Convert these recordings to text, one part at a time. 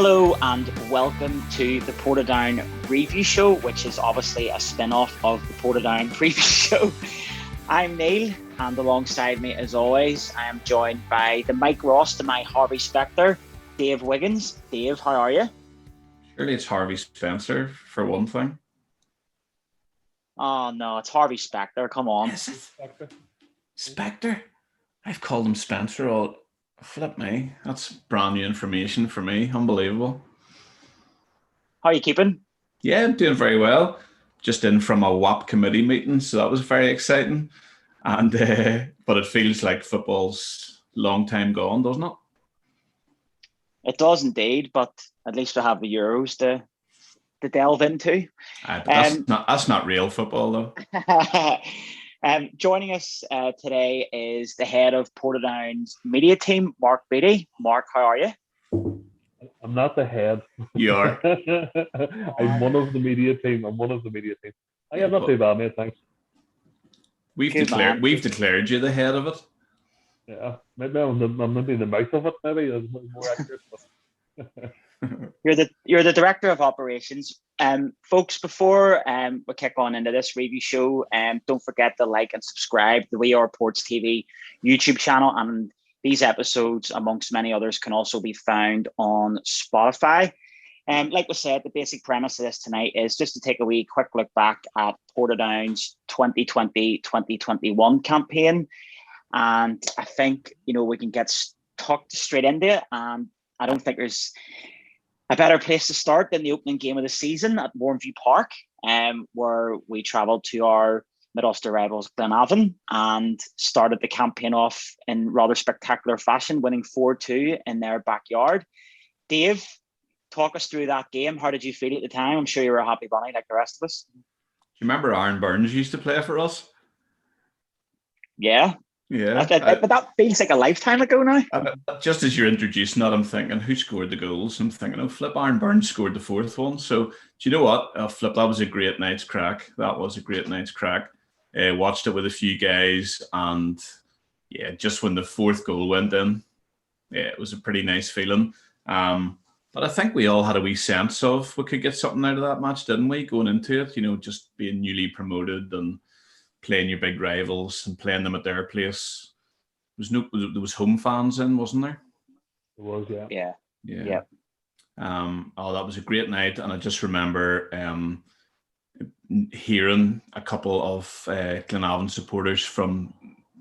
Hello and welcome to the Portadown Review Show, which is obviously a spin-off of the Portadown Preview Show. I'm Neil, and alongside me, as always, I am joined by the Mike Ross to my Harvey Specter, Dave Wiggins. Dave, how are you? Surely it's Harvey Spencer for one thing. Oh no, it's Harvey Specter. Come on. Is it? Specter? I've called him Spencer all... Flip me. That's brand new information for me. Unbelievable. How are you keeping? Yeah, I'm doing very well. Just in from a WAP committee meeting, so that was very exciting. And but it feels like football's long time gone, doesn't it? It does indeed, but at least we have the Euros to delve into. But that's not real football, though. Joining us today is the head of Portadown's media team, Mark Beattie. Mark, how are you? I'm not the head. You are. I'm one of the media team. I am not too bad, mate. Thanks. We've declared you the head of it. Yeah, maybe I'm maybe the mouth of it. Maybe that's more accurate. You're the director of operations. Folks, before we kick on into this review show, don't forget to like and subscribe to the We Are Ports TV YouTube channel, and these episodes, amongst many others, can also be found on Spotify. Like we said, the basic premise of this tonight is just to take a wee quick look back at Portadown's 2020-2021 campaign. And I think, we can get tucked straight into it. And I don't think there's a better place to start than the opening game of the season at Warrenview Park, where we travelled to our Mid-Ulster rivals Glenavon and started the campaign off in rather spectacular fashion, winning 4-2 in their backyard. Dave, talk us through that game. How did you feel at the time? I'm sure you were a happy bunny like the rest of us. Do you remember Aaron Burns used to play for us? Yeah. Yeah. But that feels like a lifetime ago now. Just as you're introducing that, I'm thinking, who scored the goals? I'm thinking, Flip, Aaron Burns scored the fourth one. So, do you know what? Flip, that was a great night's crack. Watched it with a few guys, and yeah, just when the fourth goal went in, yeah, it was a pretty nice feeling. But I think we all had a wee sense of we could get something out of that match, didn't we? Going into it, just being newly promoted and playing your big rivals and playing them at their place. There was home fans in, wasn't there? It was, yeah. Yeah. That was a great night, and I just remember hearing a couple of Glenavon supporters from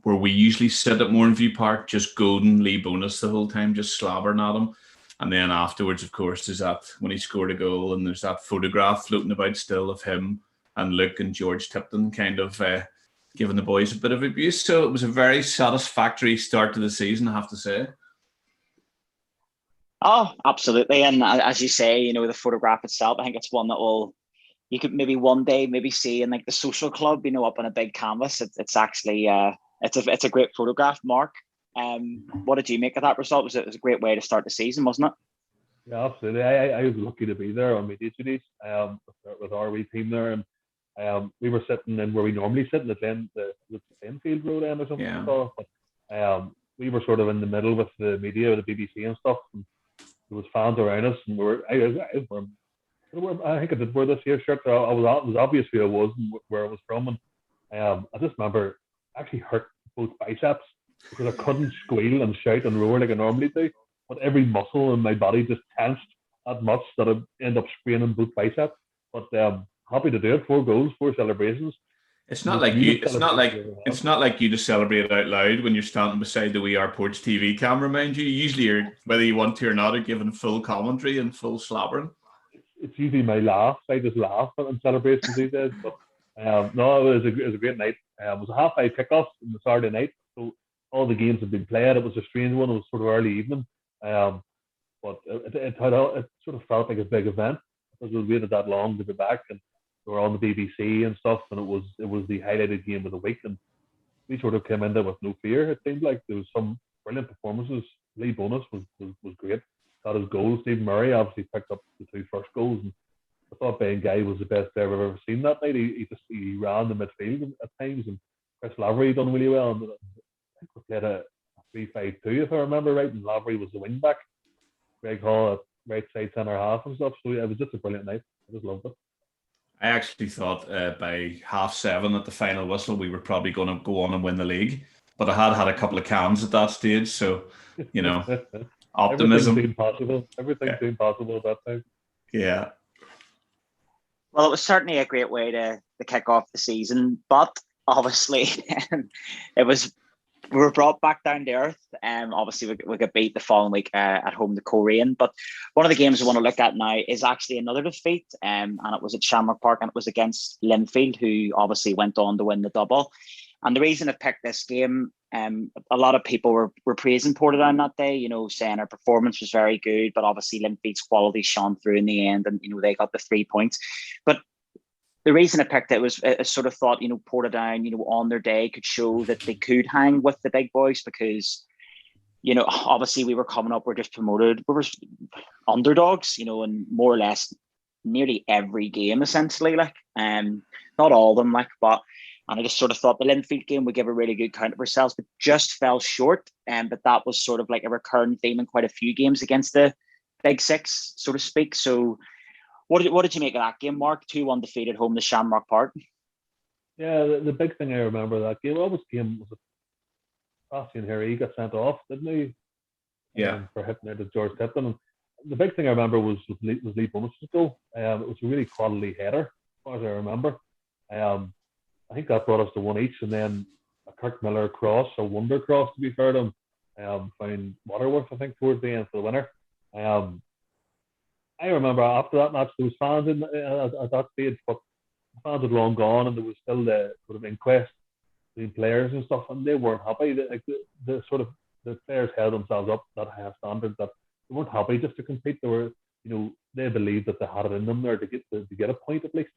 where we usually sit at Mournview Park, just goading Lee Bonus the whole time, just slobbering at him. And then afterwards, of course, there's that when he scored a goal, and there's that photograph floating about still of him and Luke and George Tipton kind of giving the boys a bit of abuse. So it was a very satisfactory start to the season, I have to say. Oh, absolutely. And as you say, the photograph itself, I think it's one that you could maybe one day maybe see in like the social club, up on a big canvas. It's actually, it's a great photograph, Mark. What did you make of that result? It was a great way to start the season, wasn't it? Yeah, absolutely. I was lucky to be there on media duties with our wee team there, and we were sitting in where we normally sit in the Glenfield Road end or something. Yeah. But we were sort of in the middle with the media, with the BBC and stuff, and there was fans around us, and I think I did wear this year's shirt. It was obvious who I was and where I was from, and I just remember actually hurt both biceps because I couldn't squeal and shout and roar like I normally do. But every muscle in my body just tensed that much that I end up spraining both biceps. But happy to do it. 4 goals, 4 celebrations. It's not like you to celebrate out loud when you're standing beside the We Are Ports TV camera, mind you. Usually, you're, whether you want to or not, are giving full commentary and full slobbering. It's usually my laugh. I just laugh in celebrations these days. But no, it was a great night. It was a 5:30 kickoff on the Saturday night, so all the games had been played. It was a strange one. It was sort of early evening. But it sort of felt like a big event because we waited that long to be back, and we were on the BBC and stuff, and it was the highlighted game of the week, and we sort of came into it with no fear. It seemed like there was some brilliant performances. Lee Bonus was great. Got his goals. Steve Murray obviously picked up the 2 first goals, and I thought Ben Guy was the best player I've ever seen that night. He ran the midfield at times, and Chris Lavery done really well. And I think we played a 3-5-2 if I remember right, and Lavery was the wing back. Greg Hall right side centre half and stuff. So it was just a brilliant night. I just loved it. I actually thought by 7:30 at the final whistle, we were probably going to go on and win the league. But I had a couple of cans at that stage, so, optimism. Everything seemed possible. Everything seemed possible at that time. Yeah. Well, it was certainly a great way to kick off the season, but obviously we were brought back down to earth. Obviously, we got beat the following week at home to Korean. But one of the games I want to look at now is actually another defeat, and it was at Shamrock Park, and it was against Linfield, who obviously went on to win the double. And the reason I picked this game, a lot of people were praising Portadown that day, saying our performance was very good, but obviously Linfield's quality shone through in the end, and they got the 3 points. But the reason I picked it was I sort of thought, Portadown, on their day could show that they could hang with the big boys because, obviously we were coming up, we're just promoted, we were underdogs, in more or less nearly every game essentially, not all of them, and I just sort of thought the Linfield game would give a really good count of ourselves, but just fell short. But that was sort of like a recurring theme in quite a few games against the Big Six, so to speak. So what did you make of that game, Mark? 2-1 defeat at home to Shamrock Park. Yeah, the big thing I remember that game, what was the game? Was it Bastian Harry? He got sent off, didn't he? Yeah. For hitting it at George Tipton. And the big thing I remember was Lee Bonus' goal. It was a really quality header, as far as I remember. I think that brought us to 1 each, and then a Kirk Miller cross, a wonder cross to be fair to him, found Waterworth, I think, towards the end for the winner. I remember after that match, there was fans at that stage, but the fans had long gone, and there was still the sort of inquest between players and stuff, and they weren't happy. The players held themselves up to that high standard that they weren't happy just to compete. They were, they believed that they had it in them there to get a point at least,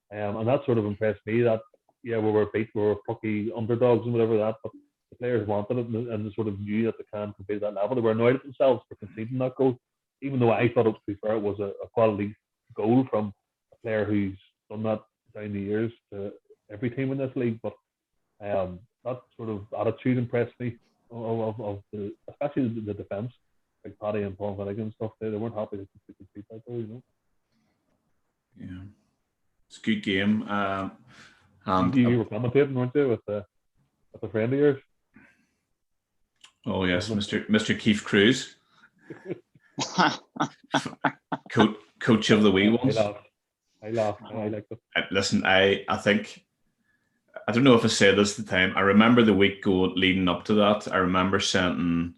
and that sort of impressed me. That we were beat, we were plucky underdogs and whatever that, but the players wanted it and they sort of knew that they can compete at that level. They were annoyed at themselves for conceding that goal, even though I thought, to be fair, it was a quality goal from a player who's done that down the years to every team in this league. But that sort of attitude impressed me of the, especially the defence, like Paddy and Paul Finnegan and stuff. They weren't happy to compete that goal, Yeah, it's a good game. You were commentating, weren't you, with a friend of yours? Oh yes, Mr. Keith Cruz, coach of the wee ones. I laugh. I like it. Listen, I think, I don't know if I said this at the time. I remember the week leading up to that. I remember sending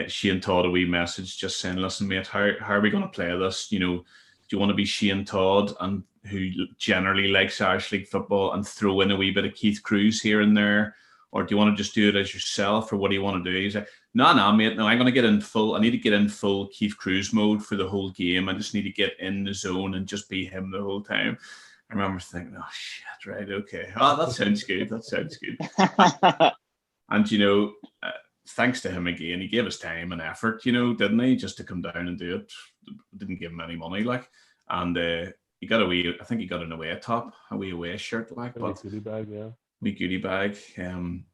Shane Todd a wee message just saying, "Listen, mate, how are we going to play this? Do you want to be Shane Todd and who generally likes Irish League football and throw in a wee bit of Keith Cruz here and there? Or do you want to just do it as yourself? Or what do you want to do?" He's like, no, mate, no, I'm going to get in full. I need to get in full Keith Cruz mode for the whole game. I just need to get in the zone and just be him the whole time. I remember thinking, oh, shit, right, okay. Oh, that sounds good. That sounds good. And, thanks to him again, he gave us time and effort, didn't he? Just to come down and do it. Didn't give him any money, and he got I think he got an away top, a wee away shirt, but goodie bag, yeah. Wee goodie bag. And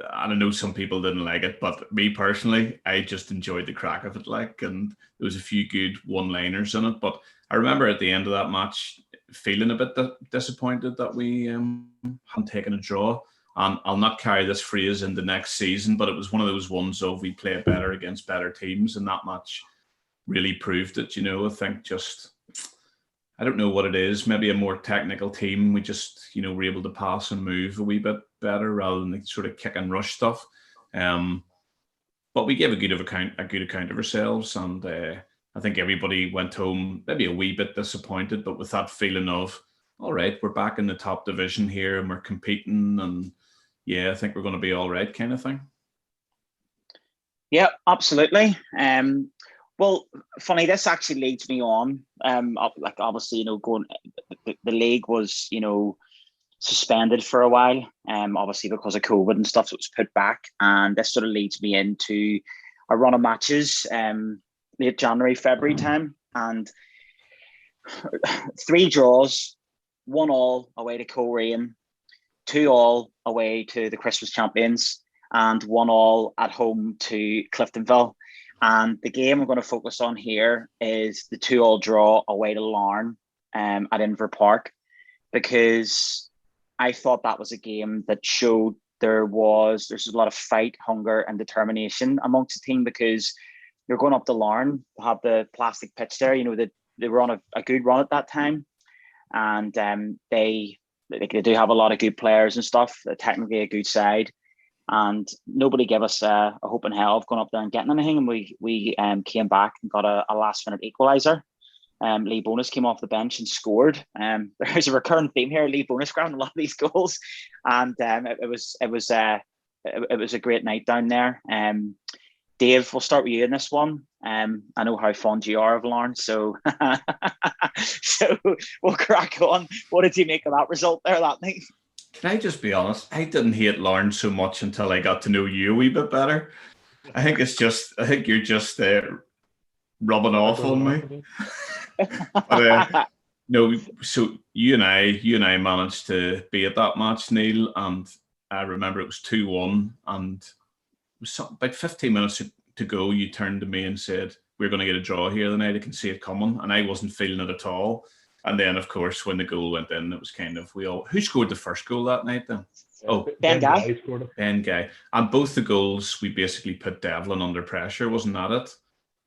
I know some people didn't like it, but me personally, I just enjoyed the crack of it, and there was a few good one-liners in it. But I remember at the end of that match feeling a bit disappointed that we hadn't taken a draw. And I'll not carry this phrase into next season, but it was one of those ones of we play better against better teams, and that match really proved it. I think I don't know what it is, maybe a more technical team. We just, were able to pass and move a wee bit better rather than the sort of kick and rush stuff. But we gave a good account of ourselves, and I think everybody went home maybe a wee bit disappointed, but with that feeling of, all right, we're back in the top division here and we're competing, and yeah, I think we're going to be all right, kind of thing. Yeah, absolutely. Well, funny, this actually leads me on. Obviously, going the league was, suspended for a while. Obviously because of COVID and stuff, so it was put back, and this sort of leads me into a run of matches, late January, February time, and 3 draws, 1-1 away to Coleraine, 2-2 away to the Christmas champions, and 1-1 at home to Cliftonville. And the game I'm going to focus on here is the 2-2 draw away to Larne at Inver Park, because I thought that was a game that showed there's a lot of fight, hunger, and determination amongst the team, because you're going up to Larne to have the plastic pitch there. You know, they were on a good run at that time, and they do have a lot of good players and stuff. They're technically a good side, and nobody gave us a hope in hell of going up there and getting anything. And we came back and got a last minute equaliser. Lee Bonus came off the bench and scored. There's a recurring theme here. Lee Bonus grabbing a lot of these goals, and it was a great night down there. Dave, we'll start with you in this one. I know how fond you are of Larne, so so we'll crack on. What did you make of that result there that night? Can I just be honest? I didn't hate Larne so much until I got to know you a wee bit better. I think you're just rubbing off on me. But, no, so you and I managed to be at that match, Neil, and I remember it was 2-1, and it was about 15 minutes to go. You turned to me and said, "We're going to get a draw here tonight. I can see it coming," and I wasn't feeling it at all. And then, of course, when the goal went in, it was kind of who scored the first goal that night then? Ben Guy scored it. Ben Guy, and both the goals we basically put Devlin under pressure, wasn't that it?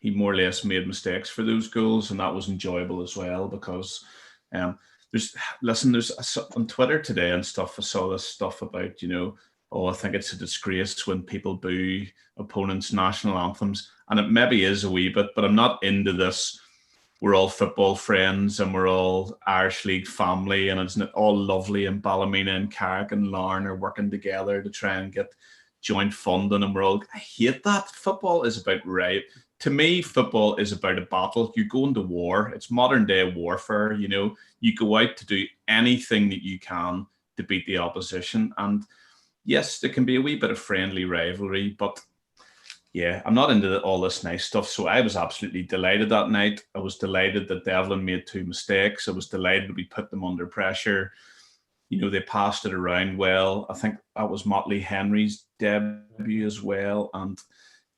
He more or less made mistakes for those goals, and that was enjoyable as well, because there's on Twitter today and stuff, I saw this stuff about, I think it's a disgrace when people boo opponents' national anthems, and it maybe is a wee bit, but I'm not into this. We're all football friends and we're all Irish League family, and it's all lovely, and Ballymena and Carrick and Larne are working together to try and get joint funding, and I hate that. Football is about to me, football is about a battle. You're going to war. It's modern day warfare. You go out to do anything that you can to beat the opposition. And yes, there can be a wee bit of friendly rivalry, but yeah, I'm not into all this nice stuff. So I was absolutely delighted that night. I was delighted that Devlin made 2 mistakes. I was delighted we put them under pressure. They passed it around well. I think that was Motley Henry's debut as well. And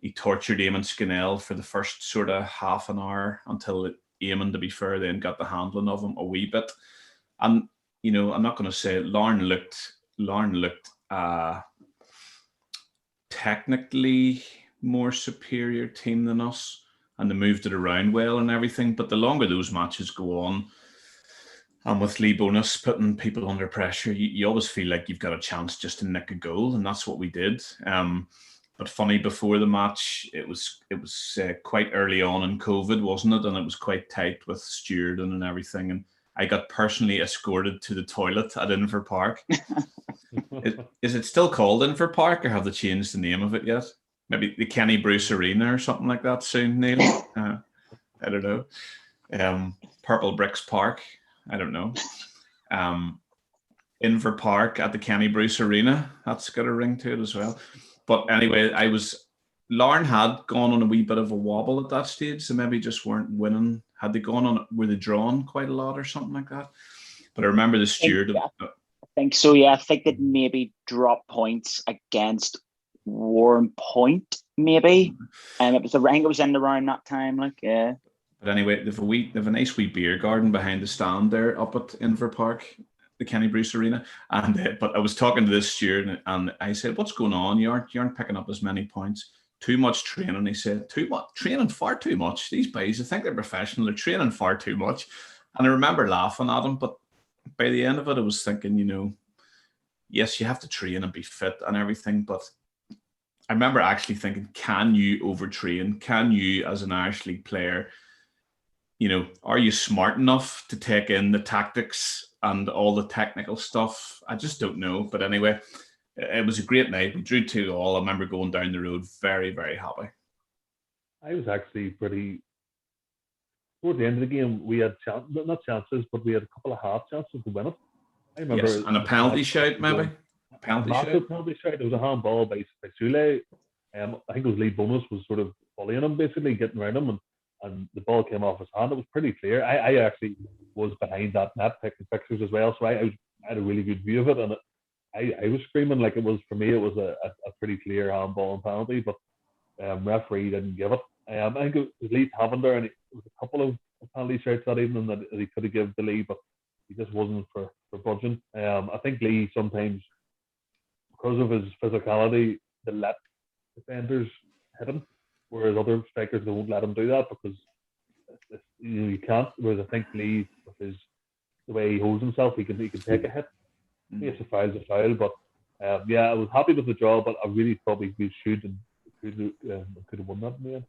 he tortured Eamon Scannell for the first sort of half an hour until Eamon, to be fair, then got the handling of him a wee bit. And, I'm not going to say Larne looked technically more superior team than us, and they moved it around well and everything. But the longer those matches go on, and with Lee Bonus putting people under pressure, you always feel like you've got a chance just to nick a goal, and that's what we did. But funny, before the match, it was quite early on in COVID, wasn't it? And it was quite tight with stewarding and everything. And I got personally escorted to the toilet at Inver Park. Is it still called Inver Park, or have they changed the name of it yet? Maybe the Kenny Bruce Arena or something like that soon, Neil. I don't know. Purple Bricks Park. I don't know. Inver Park at the Kenny Bruce Arena. That's got a ring to it as well. But anyway, Larne had gone on a wee bit of a wobble at that stage. They maybe just weren't winning. Had they gone on, were they drawn quite a lot or something like that? But I remember the steward. I think so, yeah. I think they'd maybe dropped points against Warren Point, maybe. I think it was in around that time, yeah. But anyway, they have a nice wee beer garden behind the stand there up at Inver Park, the Kenny Bruce Arena. And but I was talking to this steward, and I said, "What's going on? You aren't picking up as many points. Too much training." He said, "Too much training, far too much. These boys, I think they're professional. They're training far too much." And I remember laughing at him, but by the end of it, I was thinking, yes, you have to train and be fit and everything, but I remember actually thinking, can you overtrain? Can you, as an Irish League player, are you smart enough to take in the tactics and all the technical stuff? I just don't know. But anyway, it was a great night. We drew 2-2. I remember going down the road very, very happy. I was actually pretty... Toward the end of the game, we had not chances, but we had a couple of half chances to win it. I remember... Yes, and a penalty shout, maybe? A penalty shout. There was a handball by Sule. I think it was Lee Bonus was sort of bullying him, basically, getting around him, and the ball came off his hand. It was pretty clear. I actually was behind that net taking pictures as well, so I had a really good view of it, and I was screaming like it was, for me, it was a pretty clear handball and penalty, but referee didn't give it. I think it was Lee Tavender, and it was a couple of penalty shouts that evening that he could have given to Lee, but he just wasn't for budging. I think Lee sometimes, because of his physicality, they let defenders hit him, whereas other strikers they won't let him do that because you can't. Whereas I think Lee, with the way he holds himself, he can take a hit. It's a foul, but I was happy with the draw, but I really thought we should and could have won that in the end.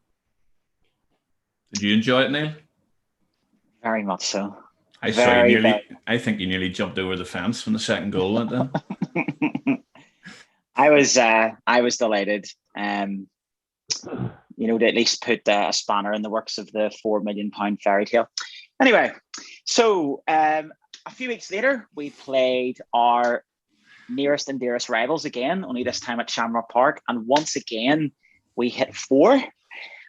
Did you enjoy it, Neil? Very much so. I think you nearly jumped over the fence when the second goal went in. I was delighted. To at least put a spanner in the works of the £4 million fairy tale. Anyway, so a few weeks later, we played our nearest and dearest rivals again, only this time at Shamrock Park. And once again, we hit 4.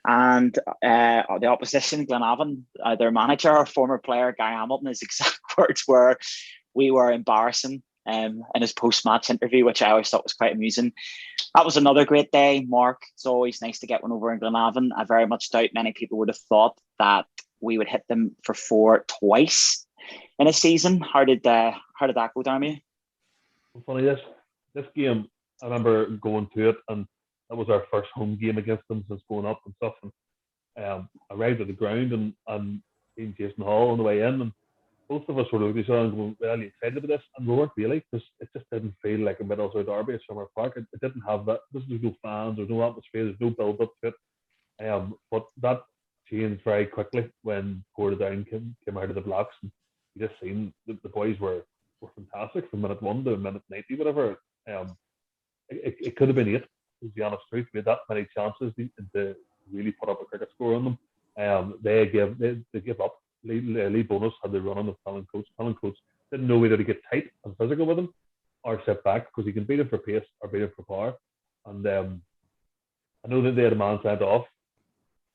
And the opposition, Glenavon, their manager, our former player, Guy Hamilton, his exact words were, we were embarrassing in his post-match interview, which I always thought was quite amusing. That was another great day, Mark. It's always nice to get one over in Glenavon. I very much doubt many people would have thought that we would hit them for 4 twice in a season. How did that go down with you? Well, funny, this game, I remember going to it, and that was our first home game against them since going up and stuff. And I arrived at the ground and seen Jason Hall on the way in, and both of us were looking at each other and going, really excited about this, and we weren't really, because it just didn't feel like a Middlesbrough derby at Summer Park. It didn't have that. There's no fans, there's no atmosphere, there's no build up to it. But that changed very quickly when Portadown came out of the blocks, and you just seen the boys were fantastic from minute 1 to minute 90, whatever. It could have been 8. Is the honest truth. We had that many chances to really put up a cricket score on them. They give up. Lee Bonus had the run on the Colin Coates. Colin Coates didn't know whether to get tight and physical with him or sit back, because he can beat him for pace or beat him for power. And I know that they had a man sent off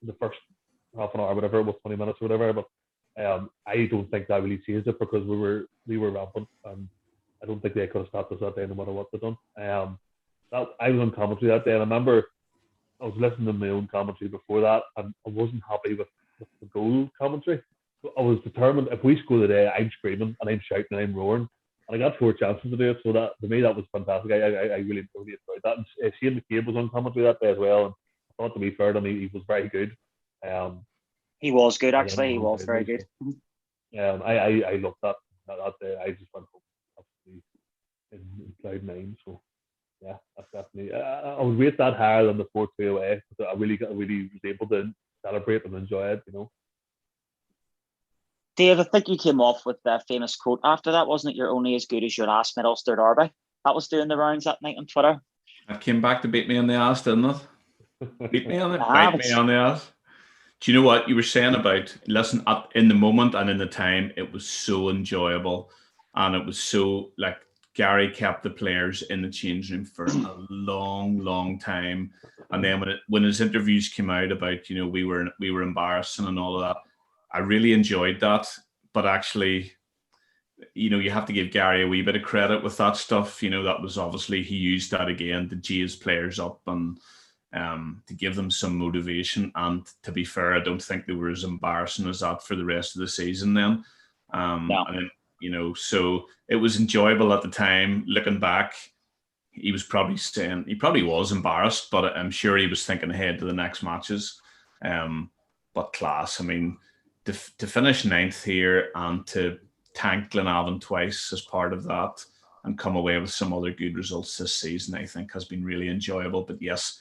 in the first half an hour, whatever it was, 20 minutes or whatever. But I don't think that really changed it, because we were rampant, and I don't think they could have stopped us that day no matter what they'd done. I was on commentary that day, and I remember I was listening to my own commentary before that, and I wasn't happy with the goal commentary. So I was determined, if we score today, I'm screaming and I'm shouting and I'm roaring. And I got 4 chances to do it, so that to me that was fantastic. I really enjoyed that. And Shane McCabe was on commentary that day as well, and I thought, to be fair to him, he was very good. He was good, actually. He was very good. I loved that day. I just went home in cloud 9. So. Yeah, that's definitely. I would rate that higher than the 4-2 away, because I really was able to celebrate and enjoy it, Dave, I think you came off with the famous quote after that, wasn't it? You're only as good as your last Middlesbrough derby. That was doing the rounds that night on Twitter. It came back to beat me on the ass, didn't it? Beat me on it, bite me on the ass. Do you know what you were saying about, listen, in the moment and in the time, it was so enjoyable, and it was so, like, Gary kept the players in the change room for a long, long time. And then when his interviews came out about, we were embarrassing and all of that, I really enjoyed that. But actually, you have to give Gary a wee bit of credit with that stuff. That was obviously, he used that again to gee his players up and to give them some motivation. And to be fair, I don't think they were as embarrassing as that for the rest of the season then. No. And then, so it was enjoyable at the time. Looking back, he probably was embarrassed, but I'm sure he was thinking ahead to the next matches. But class, I mean, to finish 9th here and to tank Glenavon twice as part of that and come away with some other good results this season, I think has been really enjoyable. But yes,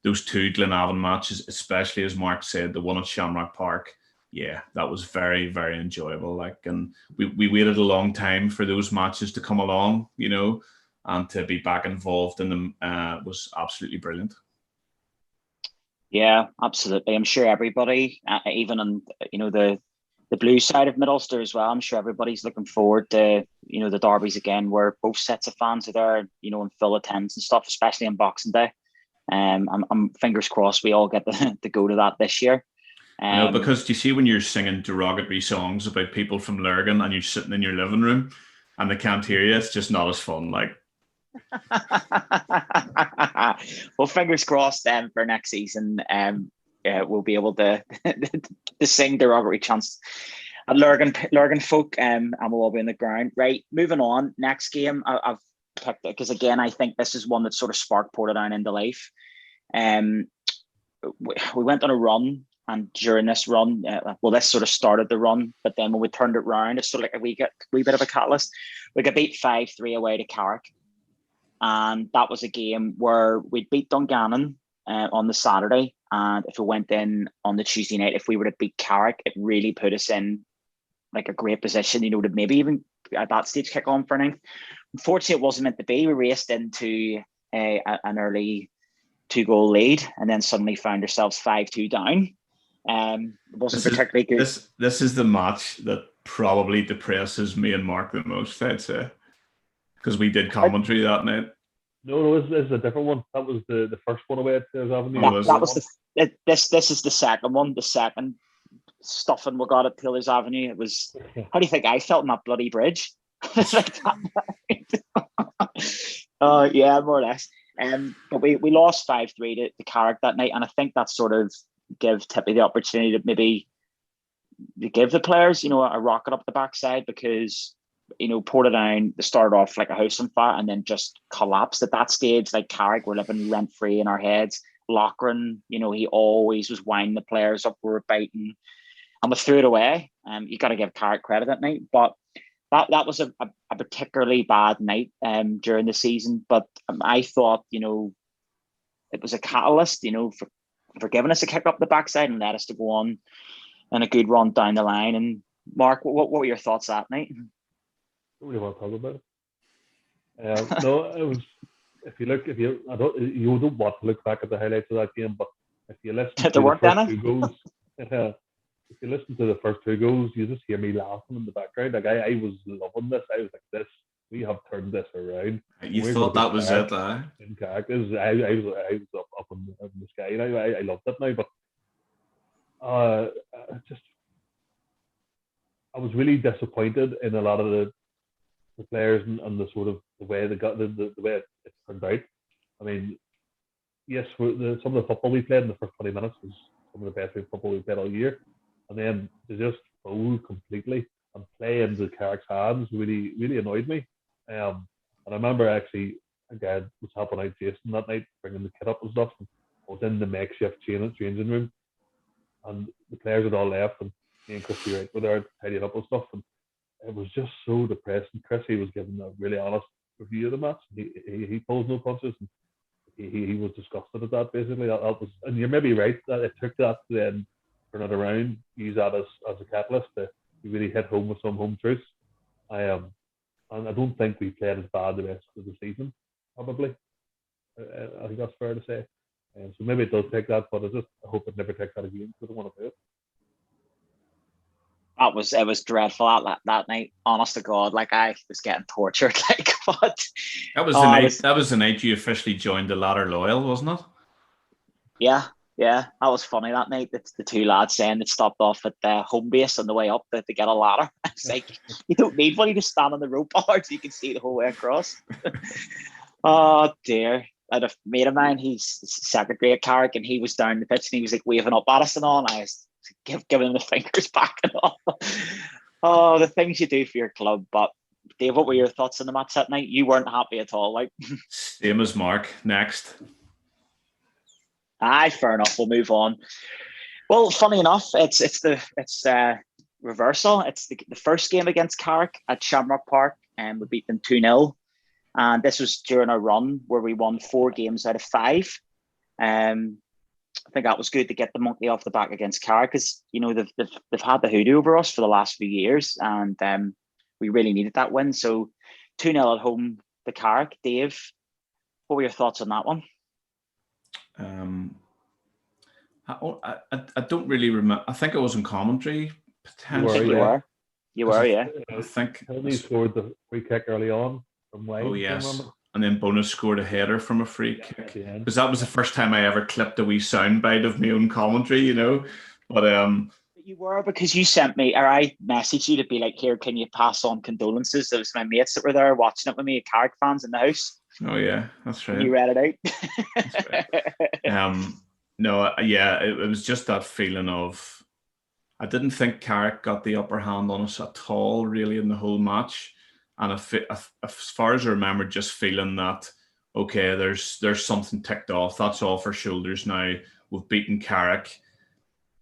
those 2 Glenavon matches, especially as Mark said, the one at Shamrock Park, yeah, that was very, very enjoyable. And we waited a long time for those matches to come along, and to be back involved in them was absolutely brilliant. Yeah, absolutely. I'm sure everybody, even on the blue side of Middlesbrough as well, I'm sure everybody's looking forward to the derbies again, where both sets of fans are there, in full attendance and stuff, especially on Boxing Day. I'm fingers crossed we all get to go to that this year. Because do you see, when you're singing derogatory songs about people from Lurgan and you're sitting in your living room and they can't hear you, it's just not as fun. Like, well, fingers crossed for next season. we'll be able to to sing derogatory chants at Lurgan folk, and we'll all be in the ground. Right, moving on. Next game, I've picked it because again, I think this is one that sort of sparked Portadown into life. We went on a run, and during this run, this sort of started the run, but then when we turned it round, it's sort of like a wee bit of a catalyst. We got beat 5-3 away to Carrick, and that was a game where we'd beat Dungannon on the Saturday, and if we went in on the Tuesday night, if we were to beat Carrick, it really put us in like a great position, to maybe even at that stage kick on for ninth. Unfortunately, it wasn't meant to be. We raced into an early 2-goal lead, and then suddenly found ourselves 5-2 down. It wasn't particularly good. This is the match that probably depresses me and Mark the most, I'd say, because we did commentary that night. No, this is a different one. That was the first one away at Taylor's Avenue. This is the second one. The second stuffing we got at Taylor's Avenue. It was. How do you think I felt in that bloody bridge? Like that. Yeah, more or less. But we lost 5-3 to Carrick that night, and I think that sort of give Tippy the opportunity to maybe give the players, a rocket up the backside, because Portadown, they started off like a house on fire and then just collapsed at that stage. Like Carrick were living rent free in our heads. Lochran, he always was winding the players up. We were biting, and we threw it away. You got to give Carrick credit that night, but that was a particularly bad night during the season. But I thought, it was a catalyst, for giving us a kick up the backside and led us to go on and a good run down the line. And Mark, what were your thoughts that night? I don't really want to talk about it. No, it was. You don't want to look back at the highlights of that game, but if you listen to the first 2 goals, if you listen to the first 2 goals, you just hear me laughing in the background. Like I was loving this. I was like, "This, we have turned this around." You thought that was it, in characters. I was up in the sky. I loved it now, but I was really disappointed in a lot of the players and the sort of the way they got the way it turned out. I mean, yes, some of the football we played in the first 20 minutes was some of the best football we played all year, and then to just fold completely and play into Carrick's hands really annoyed me. And I remember actually, again, was helping out Jason that night, bringing the kit up and stuff. And I was in the makeshift changing room, and the players had all left, and me and Chrissy Wright were there tidying up and stuff. And it was just so depressing. Chrissy was giving a really honest review of the match. He pulls no punches, and he was disgusted at that. Basically, that was, and you're maybe right that it took that to then turn it around, use that as a catalyst to really hit home with some home truths. And I don't think we played as bad the rest of the season. Probably, I think that's fair to say. So maybe it does take that, but I hope it never takes that again because I don't want to do it. It was dreadful that night. Honest to God, like I was getting tortured. Like what? That was the night you officially joined the Ladder Loyal, wasn't it? Yeah, that was funny that night. It's the 2 lads saying they stopped off at the home base on the way up to get a ladder. It's like you don't need one; you just stand on the rope hard so you can see the whole way across. Oh dear. I had a mate of mine, he's secretary at Carrick, and he was down the pitch and he was like waving up at us and all, and I was giving him the fingers back and all. Oh, the things you do for your club. But Dave, what were your thoughts on the match that night? You weren't happy at all, like. Same as Mark. Next. Aye, fair enough. We'll move on. Well, funny enough, it's reversal. It's the first game against Carrick at Shamrock Park, and we beat them 2-0. And this was during a run where we won 4 games out of 5. I think that was good to get the monkey off the back against Carrick, because they've had the hoodoo over us for the last few years, and we really needed that win. So 2-0 at home to Carrick. Dave, what were your thoughts on that one? I don't really remember. I think it was in commentary potentially. You were, yeah. I think he scored the free kick early on from Wayne. Oh yes. And then Bonus scored a header from a free kick, because that was the first time I ever clipped a wee soundbite of my own commentary, But you were, because you sent me, or I messaged you to be like, "Here, can you pass on condolences?" There was my mates that were there watching it with me, Carrick fans in the house. Oh yeah, that's right. And you read it out. That's right. No, yeah, it was just that feeling of, I didn't think Carrick got the upper hand on us at all, really, in the whole match. And as far as I remember, just feeling that, okay, there's something ticked off. That's off our shoulders now. We've beaten Carrick.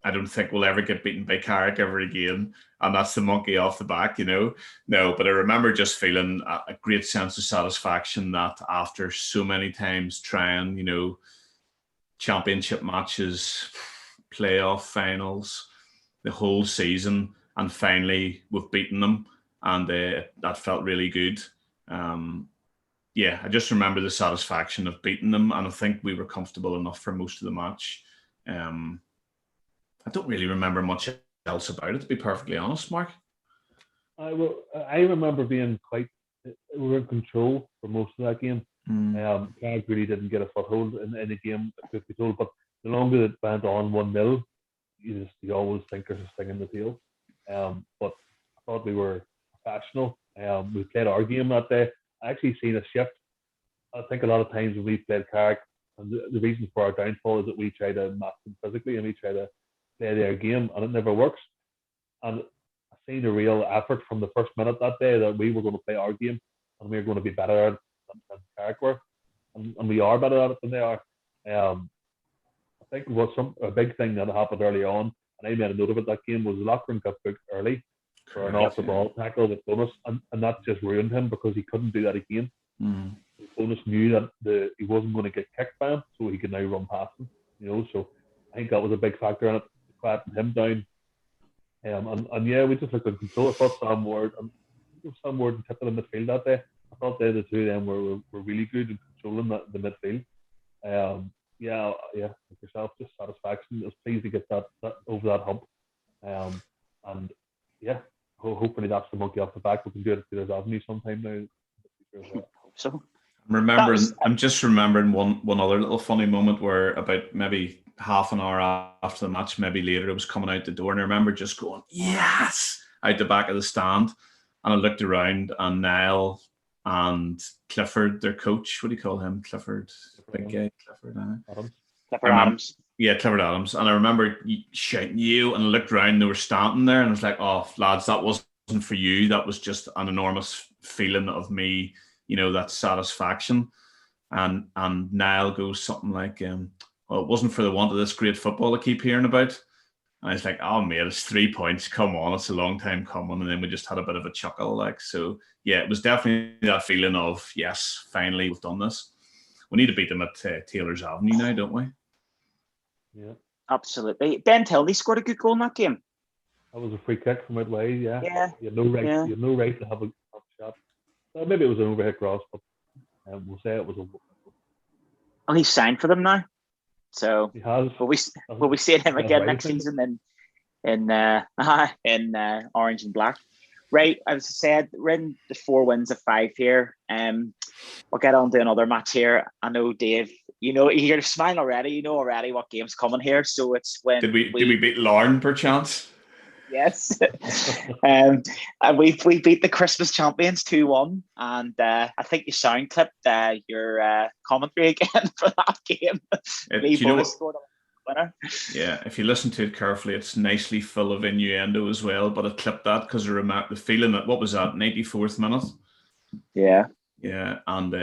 I don't think we'll ever get beaten by Carrick ever again. And that's the monkey off the back, No, but I remember just feeling a great sense of satisfaction that after so many times trying, championship matches, playoff finals, the whole season, and finally we've beaten them, and that felt really good. I just remember the satisfaction of beating them, and I think we were comfortable enough for most of the match. I don't really remember much else about it, to be perfectly honest, Mark. I remember being we were in control for most of that game. Carrick really didn't get a foothold in the game, truth be told, but the longer it went on 1-0, you always think there's a sting in the tail. But I thought we were professional. We played our game that day. I actually seen a shift. I think a lot of times when we played Carrick, and the reason for our downfall is that we try to match them physically and we try to play their game, and it never works. And I seen a real effort from the first minute that day that we were going to play our game and we were going to be better at it than Carrick were, and we are better at it than they are. I think it was a big thing that happened early on, and I made a note of it. That game was Lockburn got booked early for an off the ball tackle with Bonus, and that just ruined him because he couldn't do that again. Bonus knew that he wasn't going to get kicked by him, so he could now run past him. So I think that was a big factor in it, quieting him down. We just looked in control. I thought Sam Ward and tipped in the midfield that day. I thought the two of them were really good in controlling the midfield. Like yourself, just satisfaction. I was pleased to get that over that hump. Hopefully that's the monkey off the back. We can do it at Peter's Avenue sometime now. So I'm just remembering one other little funny moment where about maybe half an hour after the match, maybe later, I was coming out the door, and I remember just going, yes, out the back of the stand. And I looked around, and Niall and Clifford, their coach, what do you call him? Clifford, big guy, Clifford Adams. Yeah, Clifford Adams. And I remember shouting you, and I looked around, and they were standing there, and I was like, oh, lads, that wasn't for you. That was just an enormous feeling of me, that satisfaction. And Niall goes something like, well, it wasn't for the want of this great football I keep hearing about. And I was like, oh, mate, it's 3 points. Come on, it's a long time coming. And then we just had a bit of a chuckle. So, yeah, it was definitely that feeling of, yes, finally, we've done this. We need to beat them at Taylor's Avenue now, don't we? Yeah. Absolutely. Ben Tilney scored a good goal in that game. That was a free kick from out wide, yeah. You had no right to have a shot. Maybe it was an overhead cross, but we'll say it was a... Well, he's signed for them now. So he has. Will we see him again next season in orange and black? Right, as I said, we're in the 4 wins of 5 here. We'll get on to another match here. I know, Dave, you're smiling already. You know already what game's coming here. So it's when did we beat Larne perchance? Yes. And we beat the Christmas champions 2-1, and I think you sound clipped your commentary again for that game. Lee Bonus scored a winner. Yeah, if you listen to it carefully, it's nicely full of innuendo as well, but I clipped that because I remember the feeling that, what was that, 94th minute? Yeah, and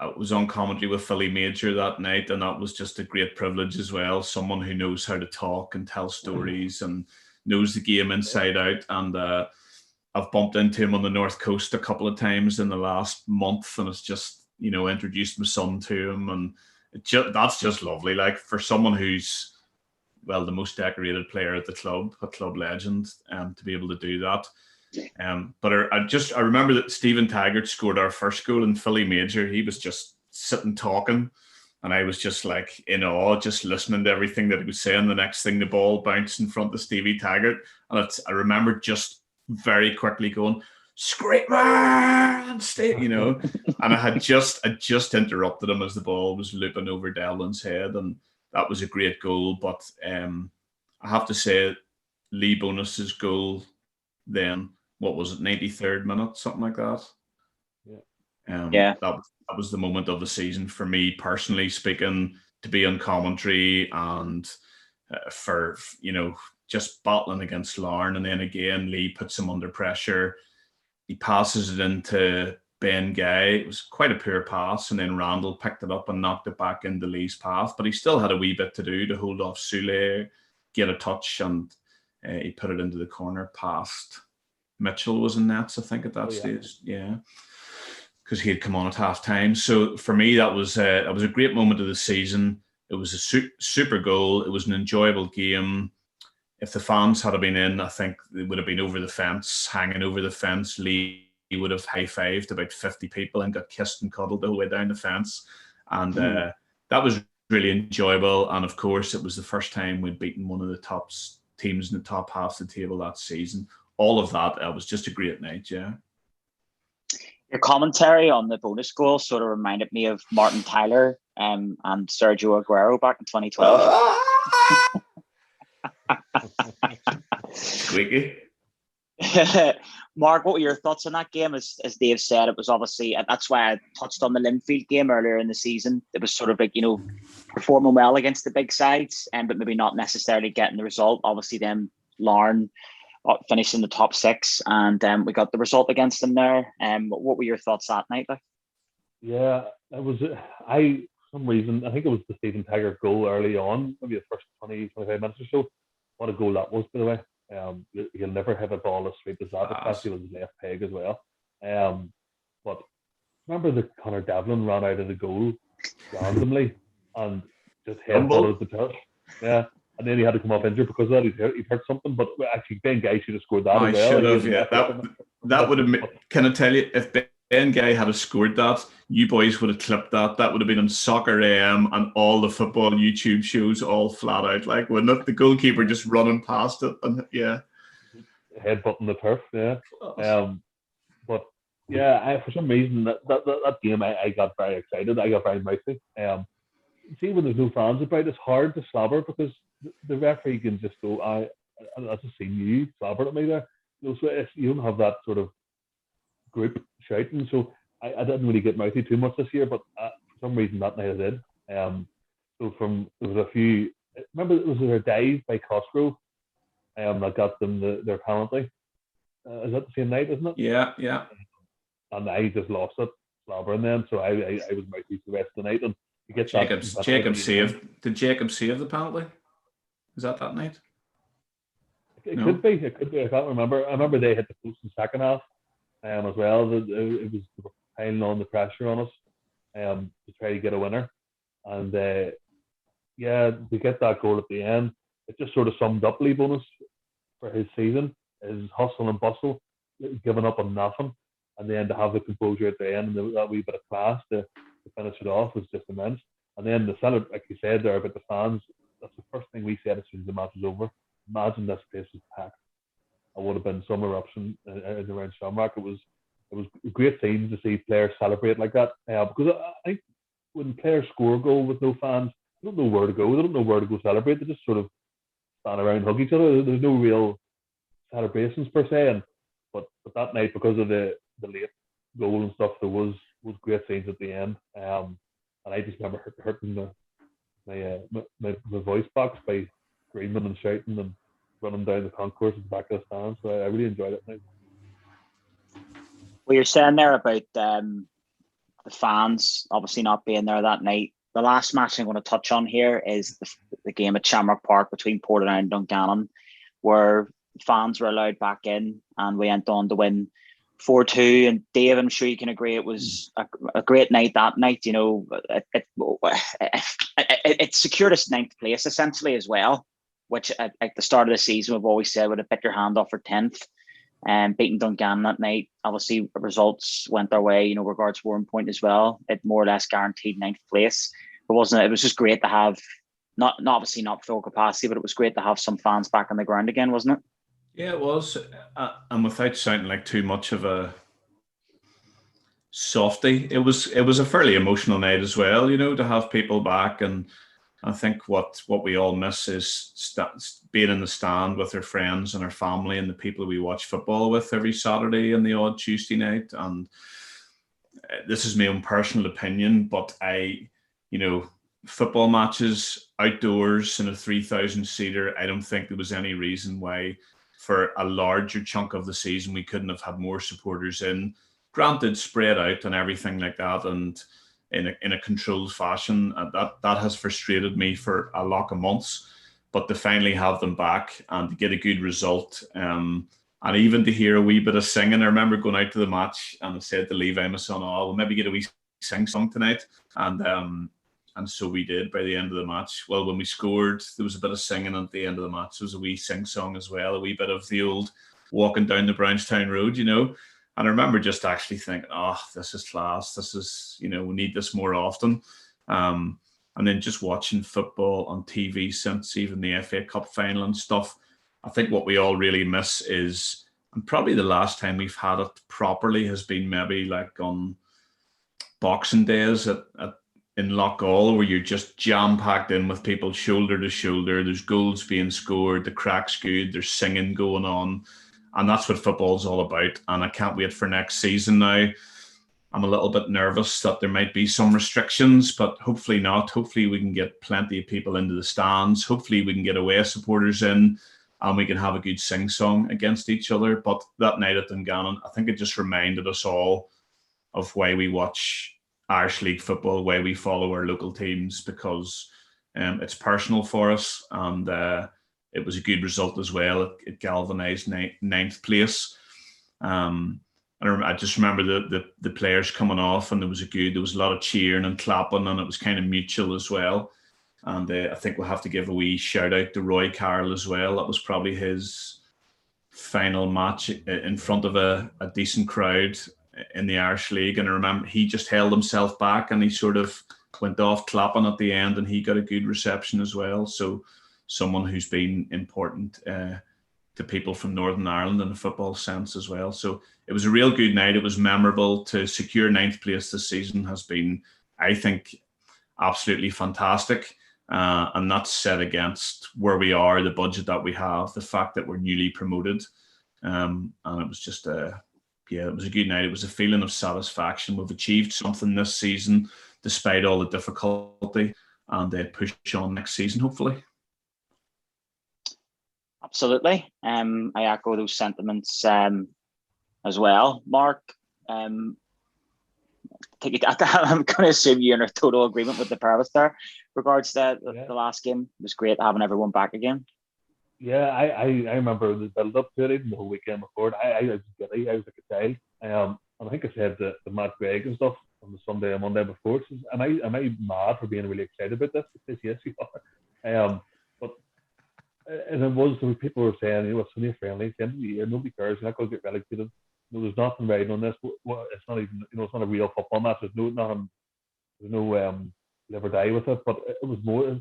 I was on commentary with Philly Major that night, and that was just a great privilege as well. Someone who knows how to talk and tell stories and knows the game inside out. And I've bumped into him on the North Coast a couple of times in the last month, and it's just, introduced my son to him, and that's just lovely. Like, for someone who's, well, the most decorated player at the club, a club legend, to be able to do that. But I remember that Stephen Taggart scored our first goal in Philly Major. He was just sitting talking, and I was just like in awe, just listening to everything that he was saying. The next thing, the ball bounced in front of Stevie Taggart, and I remember just very quickly going, "Scrape man, stay," And I just interrupted him as the ball was looping over Devlin's head, and that was a great goal. But I have to say, Lee Bonus's goal then, what was it, 93rd minute, something like that? Yeah. That was the moment of the season for me, personally speaking. to be on commentary and for, just battling against Larne. And then again, Lee puts him under pressure. He passes it into Ben Guy. It was quite a poor pass. And then Randall picked it up and knocked it back into Lee's path. But he still had a wee bit to do to hold off Soulé, get a touch, and he put it into the corner past Mitchell was in nets, I think, at that stage. Yeah. Because he had come on at half time. So for me, that was a great moment of the season. It was a super goal. It was an enjoyable game. If the fans had been in, I think they would have been over the fence, hanging over the fence. Lee would have high-fived about 50 people and got kissed and cuddled the whole way down the fence. And that was really enjoyable. And of course, it was the first time we'd beaten one of the top teams in the top half of the table that season. All of that, it was just a great night, yeah. Your commentary on the bonus goal sort of reminded me of Martin Tyler and Sergio Aguero back in 2012. Squeaky. Mark, what were your thoughts on that game? As Dave said, it was obviously, that's why I touched on the Linfield game earlier in the season. It was sort of like, performing well against the big sides, but maybe not necessarily getting the result. Obviously, then Larne finished in the top 6, and we got the result against them there. What were your thoughts that night? Like? Yeah, it was. For some reason, I think it was the Stephen Taggart goal early on, maybe the first 20, 25 minutes or so. What a goal that was, by the way. He'll never have a ball as sweet as that, especially with his left peg as well. But remember that Connor Devlin ran out of the goal randomly and just headbutted the turf. Yeah. And then he had to come off injured because of that. He'd hurt something. But actually, Ben Guy should have scored that as well. Should have, yeah. That would have. Can I tell you, if Ben Guy had scored that, you boys would have clipped that. That would have been on Soccer AM and all the football YouTube shows, all flat out, like, wouldn't it? The goalkeeper just running past it, and yeah, headbutting the turf, yeah. But yeah, for some reason that game, I got very excited. I got very mouthy. See, when there's no fans about, it's hard to slobber because the referee can just go, I just seen you slobber at me there. So you don't have that sort of group shouting. So I didn't really get mouthy too much this year, but for some reason that night I did. So there was a few. Remember, it was a dive by Cosgrove that got them their penalty. Is that the same night, isn't it? Yeah. And I just lost it, slobbering then. So I was mouthy for the rest of the night. And you get Jacob saved. Did Jacob save the penalty? Is that night? It could be. I can't remember. I remember they hit the post in the second half as well. It was piling on the pressure on us to try to get a winner. And to get that goal at the end, it just sort of summed up Lee Bonus for his season. His hustle and bustle, giving up on nothing, and then to have the composure at the end and that wee bit of class to finish it off was just immense. And then the celebration, like you said there about the fans, that's the first thing we said as soon as the match was over. Imagine this place was packed. It would have been some eruption around Shamrock. It was a great scene to see players celebrate like that. Because I think when players score a goal with no fans, they don't know where to go. They don't know where to go celebrate. They just sort of stand around, hug each other. There's no real celebrations per se. But that night, because of the late goal and stuff, there was great scenes at the end. And I just remember hurting my voice box by screaming and shouting and running down the concourse at the back of the stand. So I really enjoyed it night. Well, you're saying there about the fans obviously not being there that night. The last match I'm going to touch on here is the game at Shamrock Park between Portadown and Dungannon, where fans were allowed back in, and we went on to win 4-2. And Dave, I'm sure you can agree, it was a great night that night. It secured us 9th place essentially as well, which at the start of the season we've always said would have bit your hand off for 10th. And beating Dungannon that night, obviously results went our way. Regards Warren Point as well, it more or less guaranteed 9th place. But it was just great to have not obviously not full capacity, but it was great to have some fans back on the ground again, wasn't it? Yeah, it was. And without sounding like too much of a softy, it was a fairly emotional night as well, to have people back. And I think what we all miss is being in the stand with our friends and our family and the people we watch football with every Saturday and the odd Tuesday night. And this is my own personal opinion, but football matches outdoors in a 3,000 seater, I don't think there was any reason why for a larger chunk of the season we couldn't have had more supporters in. Granted, spread out and everything like that, and in a controlled fashion. That has frustrated me for a lot of months. But to finally have them back and to get a good result, and even to hear a wee bit of singing. I remember going out to the match and I said to Levi, my son, "Oh, we'll maybe get a wee sing song tonight," and so we did by the end of the match. Well, when we scored, there was a bit of singing at the end of the match. There was a wee sing song as well, a wee bit of the old walking down the Brownstown Road, you know. And I remember just actually thinking, oh, this is class. This is, you know, we need this more often. And then just watching football on TV since even the FA Cup final and stuff, I think what we all really miss is, and probably the last time we've had it properly has been maybe like on Boxing Days in Loughgall, where you're just jam-packed in with people shoulder to shoulder. There's goals being scored, the crack's good, there's singing going on. And that's what football's all about. And I can't wait for next season now. I'm a little bit nervous that there might be some restrictions, but hopefully not. Hopefully we can get plenty of people into the stands. Hopefully we can get away supporters in and we can have a good sing-song against each other. But that night at Dungannon, I think it just reminded us all of why we watch Irish League football, why we follow our local teams, because it's personal for us. And it was a good result as well. It galvanised ninth place. I just remember the players coming off, and there was a lot of cheering and clapping, and it was kind of mutual as well. And I think we'll have to give a wee shout out to Roy Carroll as well. That was probably his final match in front of a decent crowd in the Irish League. And I remember he just held himself back and he sort of went off clapping at the end, and he got a good reception as well. So someone who's been important to people from Northern Ireland in a football sense as well. So it was a real good night. It was memorable. To secure ninth place this season has been, I think, absolutely fantastic. And that's set against where we are, the budget that we have, the fact that we're newly promoted. And it was just it was a good night. It was a feeling of satisfaction. We've achieved something this season, despite all the difficulty, and push on next season, hopefully. Absolutely. I echo those sentiments as well. Mark, I'm going to assume you're in a total agreement with the pair of us there regards to the last game. It was great having everyone back again. Yeah, I remember the build up to it, even the whole weekend before. I was giddy. I was like a child. And I think I said the Matt Gregg and stuff on the Sunday and Monday before. So am I mad for being really excited about this? Because yes, you are. But and it was, so people were saying, you know, it's only a friendly, it's the end of the year, nobody cares, you're not going to get relegated. You know, there's nothing riding on this. Well, it's not even, you know, it's not a real football match. There's no live or die with it. But it was more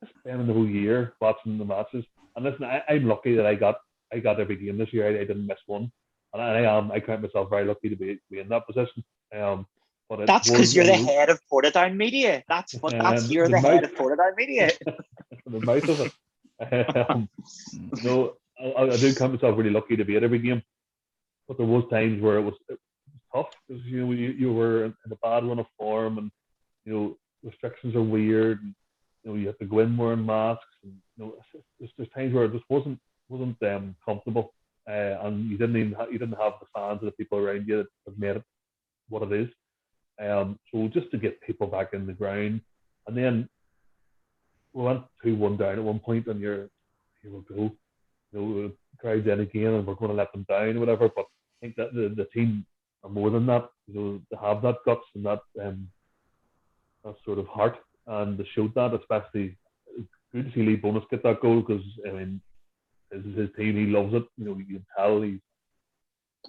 just spending the whole year watching the matches. And listen, I'm lucky that I got every game this year. I didn't miss one, and I count myself very lucky to be in that position. But that's because you're the head of Portadown Media. You're the head of Portadown Media. The mouth of it. No, I do count myself really lucky to be at every game. But there was times where it was tough because you know you were in a bad run of form, and you know restrictions are weird. And, you know, you have to go in wearing masks, and you know, there's times where it just wasn't comfortable, and you didn't have the fans or the people around you that have made it what it is. So just to get people back in the ground, and then we went 2-1 down at one point, and here we go, you know, the crowd's in again, and we're going to let them down or whatever. But I think that the team are more than that. You know, to have that guts and that sort of heart. And they showed that, especially good to see Lee Bonus get that goal because, I mean, his team, he loves it. You know, you can tell he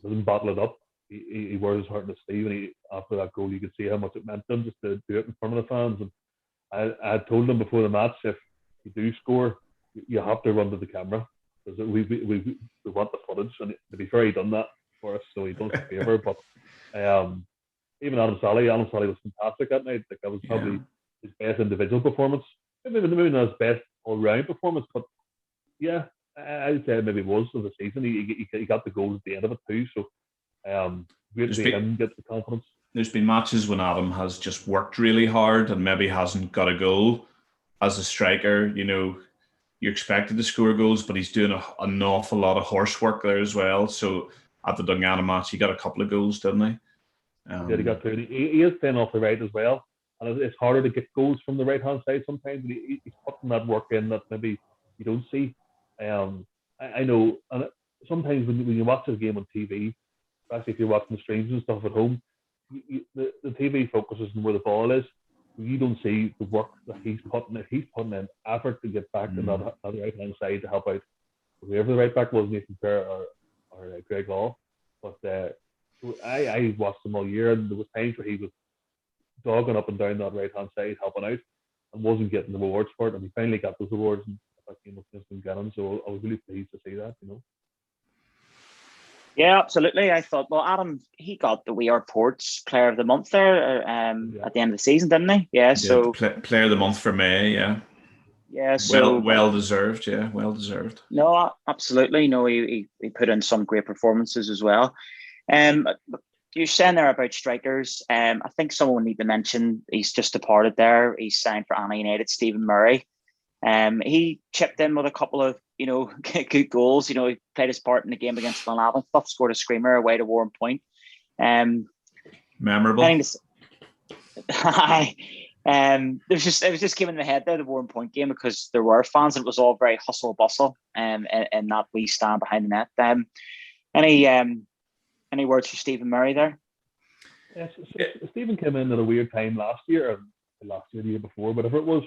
doesn't bottle it up. He wears his heart on his sleeve, and after that goal, you could see how much it meant to him just to do it in front of the fans. And I had told him before the match, if you do score, you have to run to the camera because we want the footage. And to be fair, he done that for us, so he does us a favour. But even Adam Sally was fantastic that night. Like, that was probably his best individual performance. Maybe not his best all-round performance, but yeah, I'd say maybe it was of the season. He got the goals at the end of it too, so great to see him get the confidence. there's been matches when Adam has just worked really hard and maybe hasn't got a goal. As a striker, you're expected to score goals, but he's doing an awful lot of horse work there as well. So at the Dungannon match, he got a couple of goals, didn't he? He got 30. He is playing off the right as well. And it's harder to get goals from the right-hand side sometimes. He's putting that work in that maybe you don't see. I know, and sometimes when you watch this game on TV, especially if you're watching the streams and stuff at home, the TV focuses on where the ball is. You don't see the work that he's putting in. He's putting in effort to get back to that right-hand side to help out whoever the right back was, Nathan Kerr or Greg Hall. But I watched him all year, and there was times where he was dogging up and down that right-hand side, helping out, and wasn't getting the rewards for it. And he finally got those awards in that game against Dungannon. So I was really pleased to see that, Yeah, absolutely. I thought, well, Adam, he got the We Are Ports Player of the Month there at the end of the season, didn't he? Yeah, so Player of the Month for May, yeah. Yeah, so well deserved, yeah, well deserved. No, absolutely. No, he put in some great performances as well. You're saying there about strikers. I think someone would need to mention he's just departed there. He's signed for Anna United, Stephen Murray. He chipped in with a couple of good goals. He played his part in the game against Glenavon, scored a screamer away to Warren Point. Memorable. It was just given the head there, the Warren Point game, because there were fans and it was all very hustle bustle and that we stand behind the net. Any words for Stephen Murray there? Yes, Stephen came in at a weird time last year, or the year before, whatever it was.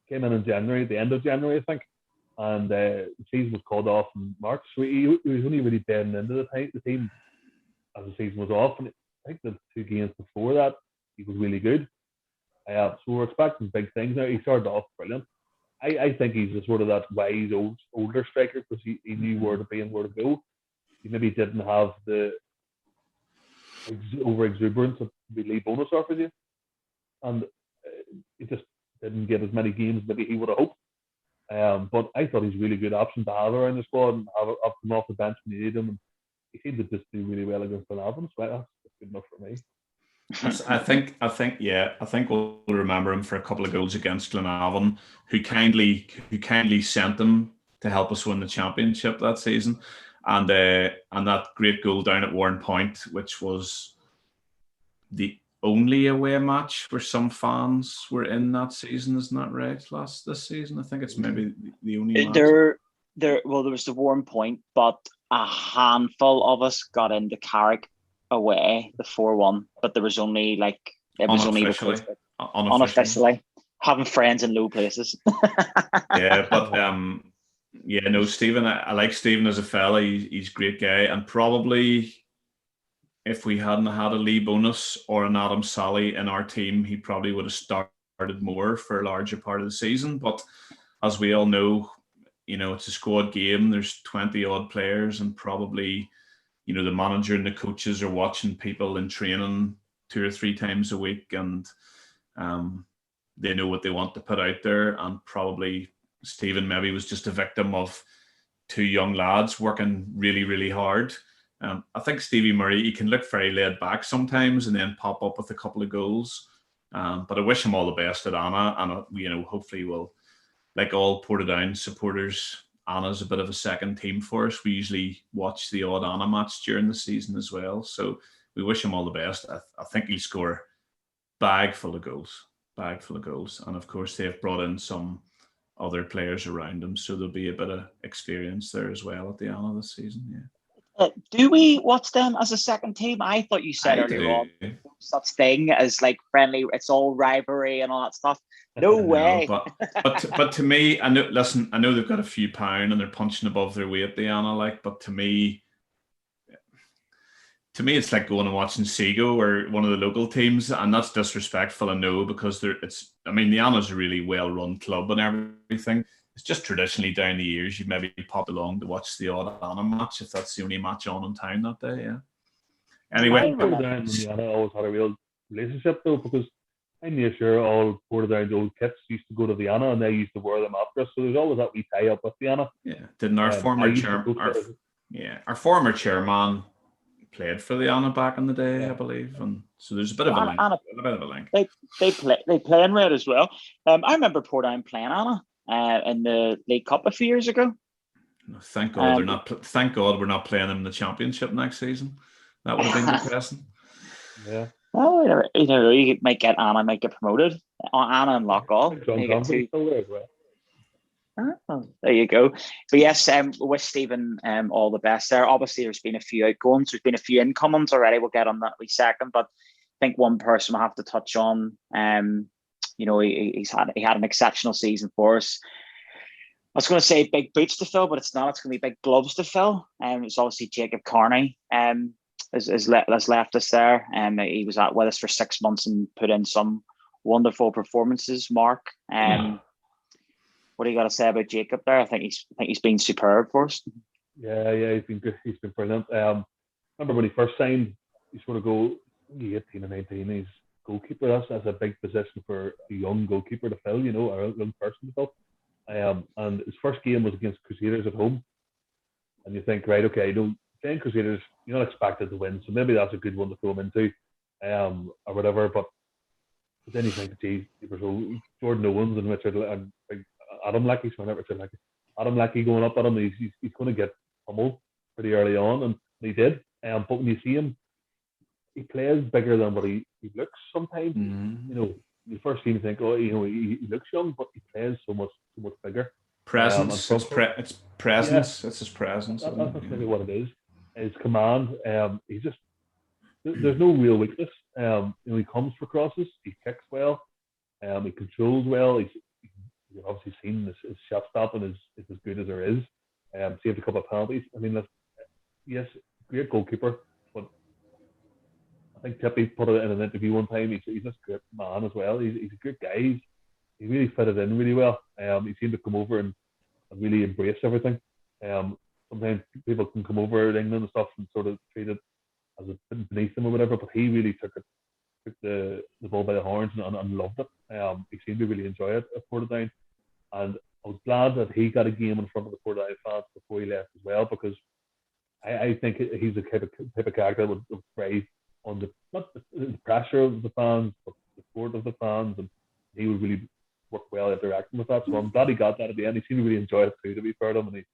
Came in January, the end of January, I think, and the season was called off in March. So he was only really bedding into the team as the season was off. And I think the 2 games before that, he was really good. So we're expecting big things now. He started off brilliant. I think he's a sort of that wise older striker, because he knew where to be and where to go. He maybe didn't have the over exuberance that Lee Bonus offers you, and he just didn't get as many games maybe he would have hoped. But I thought he's a really good option to have around the squad and have him off the bench when you need him. And he seemed to just do really well against Glenavon. So that's good enough for me. I think we'll remember him for a couple of goals against Glenavon, who kindly sent him to help us win the championship that season, and that great goal down at Warren Point, which was the only away match where some fans were in that season, isn't that right? This season, I think it's maybe the only match. There was the Warren Point, but a handful of us got into Carrick away, the 4-1, but there was only unofficially having friends in low places. Stephen, I like Stephen as a fella. He's a great guy, and probably if we hadn't had a Lee Bonus or an Adam Sally in our team, he probably would have started more for a larger part of the season. But as we all know, it's a squad game. There's 20 odd players, and probably the manager and the coaches are watching people in training 2 or 3 times a week, and they know what they want to put out there. And probably Stephen maybe was just a victim of 2 young lads working really, really hard. I think Stevie Murray, he can look very laid back sometimes and then pop up with a couple of goals. But I wish him all the best at Anna, and hopefully we'll, like all Portadown supporters, Anna's a bit of a second team for us. We usually watch the odd Anna match during the season as well. So we wish him all the best. I think he'll score bag full of goals. And of course, they've brought in some other players around him, so there'll be a bit of experience there as well at the Anna this season. Yeah. Do we watch them as a second team? I thought you said earlier on such thing as like friendly. It's all rivalry and all that stuff. No way. But to me, I know they've got a few pound and they're punching above their weight, the Anna, but to me, it's like going and watching Seago or one of the local teams, and that's disrespectful, I know, because the Anna's a really well-run club and everything. It's just traditionally down the years, you've maybe popped along to watch the odd Anna match if that's the only match on in town that day, yeah. Anyway. Portadown and the Anna always had a real relationship, though, because I'm near sure all Portadown's old kids used to go to the Anna and they used to wear them after us, so there's always that wee tie-up with the Anna. Yeah, didn't our former chairman played for the Anna back in the day, Yeah. I believe, and so there's a bit of a link. A bit of a link. They play in red as well. I remember Portadown playing Anna in the League Cup a few years ago. Thank God they're not. Thank God we're not playing them in the Championship next season. That would have been depressing. Yeah. Oh, you might get Anna, might get promoted. Anna and Loughgall. John Campbell still there as well. Oh, there you go. But yes, wish Stephen all the best there. Obviously, there's been a few outgoings. There's been a few incomings already. We'll get on that in a second. But I think one person we'll have to touch on. He had an exceptional season for us. I was going to say big boots to fill, but it's not. It's going to be big gloves to fill. It's obviously Jacob Carney has left us there. He was with us for 6 months and put in some wonderful performances. Mark, what do you got to say about Jacob there? I think he's been superb for us. Yeah, he's been good. He's been brilliant. Remember when he first signed, he sort of go 18 and 19. He's goalkeeper. That's a big position for a young goalkeeper to fill. Or a young person to fill. And his first game was against Crusaders at home. And you think, right, okay, playing Crusaders, you're not expected to win, so maybe that's a good one to throw him into, or whatever. But then you think, geez, Jordan Owens and Richard and Adam Leckie, Adam Leckie going up at him, he's going to get pummeled pretty early on, and he did. But when you see him, he plays bigger than what he looks sometimes. Mm-hmm. You first see him think, he looks young, but he plays so much bigger. Presence. It's presence. Yeah, it's his presence. That's maybe what it is. His command. He's just there's no real weakness. He comes for crosses. He kicks well. He controls well. You've obviously seen his shot stopping is as good as there is. Saved a couple of penalties. I mean, yes, great goalkeeper, but I think Tippy put it in an interview one time. He's just a great man as well. He's a good guy. He really fitted in really well. He seemed to come over and really embrace everything. Sometimes people can come over to England and stuff and sort of treat it as a bit beneath them or whatever, but he really took the ball by the horns and loved it. He seemed to really enjoy it at Portadown, and I was glad that he got a game in front of the Portadown fans before he left as well, because I think he's the type of character that would thrive on not the pressure of the fans, but the support of the fans, and he would really work well interacting with that. So I'm glad he got that at the end. He seemed to really enjoy it too, to be fair to him, and